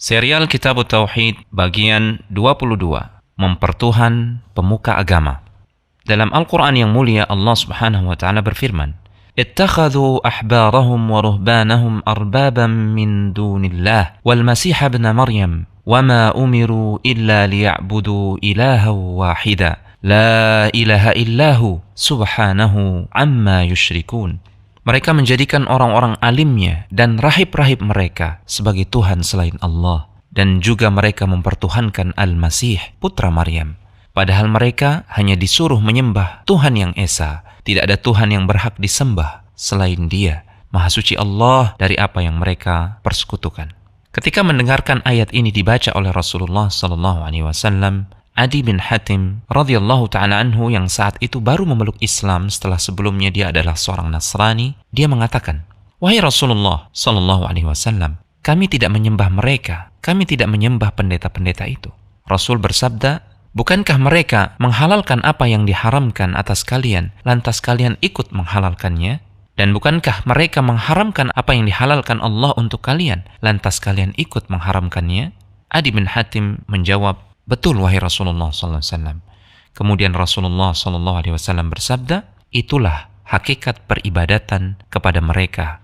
Serial Kitab Tauhid bagian 22, Mempertuhan Pemuka Agama. Dalam Al-Quran yang mulia, Allah Subhanahu wa Ta'ala berfirman, "Ittakhadhu ahbarahum wa ruhbanahum arbaban min dunillah wal masih ibn Maryam wama umiru illa liya'budu ilaha wahida la ilaha illahu subhanahu amma yushrikun." Mereka menjadikan orang-orang alimnya dan rahib-rahib mereka sebagai Tuhan selain Allah, dan juga mereka mempertuhankan Al-Masih, putra Maryam. Padahal mereka hanya disuruh menyembah Tuhan yang Esa. Tidak ada Tuhan yang berhak disembah selain Dia. Maha suci Allah dari apa yang mereka persekutukan. Ketika mendengarkan ayat ini dibaca oleh Rasulullah SAW, Adi bin Hatim radhiyallahu ta'ala anhu yang saat itu baru memeluk Islam setelah sebelumnya dia adalah seorang Nasrani, dia mengatakan, "Wahai Rasulullah SAW, kami tidak menyembah mereka, kami tidak menyembah pendeta-pendeta itu." Rasul bersabda, "Bukankah mereka menghalalkan apa yang diharamkan atas kalian, lantas kalian ikut menghalalkannya? Dan bukankah mereka mengharamkan apa yang dihalalkan Allah untuk kalian, lantas kalian ikut mengharamkannya?" Adi bin Hatim menjawab, "Betul wahai Rasulullah SAW." Kemudian Rasulullah SAW bersabda, "Itulah hakikat peribadatan kepada mereka."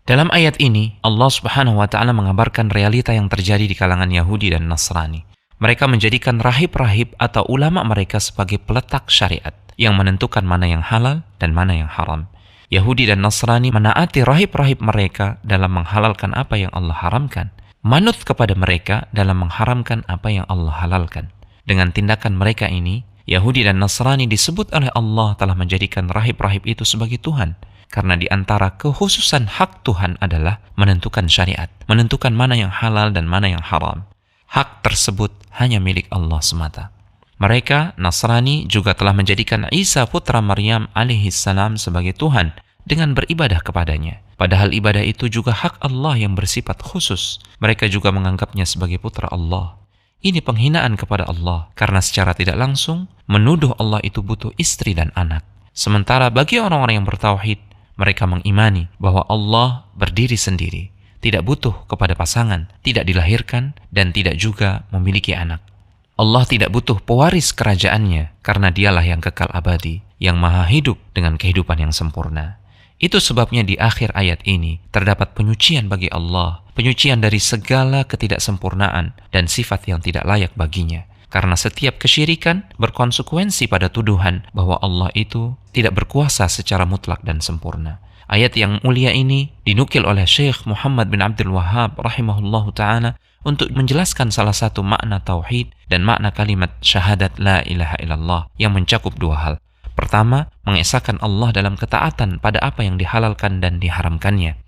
Dalam ayat ini, Allah Subhanahu wa Ta'ala mengabarkan realita yang terjadi di kalangan Yahudi dan Nasrani. Mereka menjadikan rahib-rahib atau ulama mereka sebagai peletak syariat yang menentukan mana yang halal dan mana yang haram. Yahudi dan Nasrani menaati rahib-rahib mereka dalam menghalalkan apa yang Allah haramkan, manut kepada mereka dalam mengharamkan apa yang Allah halalkan. Dengan tindakan mereka ini, Yahudi dan Nasrani disebut oleh Allah telah menjadikan rahib-rahib itu sebagai Tuhan. Karena di antara kekhususan hak Tuhan adalah menentukan syariat, menentukan mana yang halal dan mana yang haram. Hak tersebut hanya milik Allah semata. Mereka, Nasrani, juga telah menjadikan Isa putra Maryam alaihissalam sebagai Tuhan dengan beribadah kepadanya. Padahal ibadah itu juga hak Allah yang bersifat khusus. Mereka juga menganggapnya sebagai putra Allah. Ini penghinaan kepada Allah, karena secara tidak langsung menuduh Allah itu butuh istri dan anak. Sementara bagi orang-orang yang bertauhid, mereka mengimani bahwa Allah berdiri sendiri, tidak butuh kepada pasangan, tidak dilahirkan, dan tidak juga memiliki anak. Allah tidak butuh pewaris kerajaannya, karena Dialah yang kekal abadi, yang maha hidup dengan kehidupan yang sempurna. Itu sebabnya di akhir ayat ini terdapat penyucian bagi Allah, penyucian dari segala ketidaksempurnaan dan sifat yang tidak layak baginya. Karena setiap kesyirikan berkonsekuensi pada tuduhan bahwa Allah itu tidak berkuasa secara mutlak dan sempurna. Ayat yang mulia ini dinukil oleh Syekh Muhammad bin Abdul Wahhab rahimahullahu ta'ala untuk menjelaskan salah satu makna tauhid dan makna kalimat syahadat la ilaha illallah yang mencakup dua hal. Pertama, mengesahkan Allah dalam ketaatan pada apa yang dihalalkan dan diharamkannya.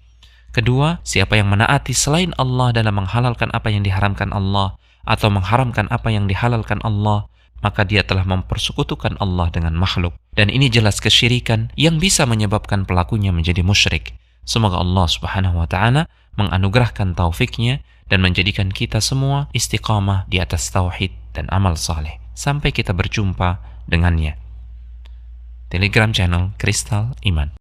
Kedua, siapa yang menaati selain Allah dalam menghalalkan apa yang diharamkan Allah atau mengharamkan apa yang dihalalkan Allah, maka dia telah mempersekutukan Allah dengan makhluk. Dan ini jelas kesyirikan yang bisa menyebabkan pelakunya menjadi musyrik. Semoga Allah Subhanahu wa Ta'ala menganugerahkan taufiknya dan menjadikan kita semua istiqamah di atas tauhid dan amal saleh. Sampai kita berjumpa dengannya. Telegram channel Kristal Iman.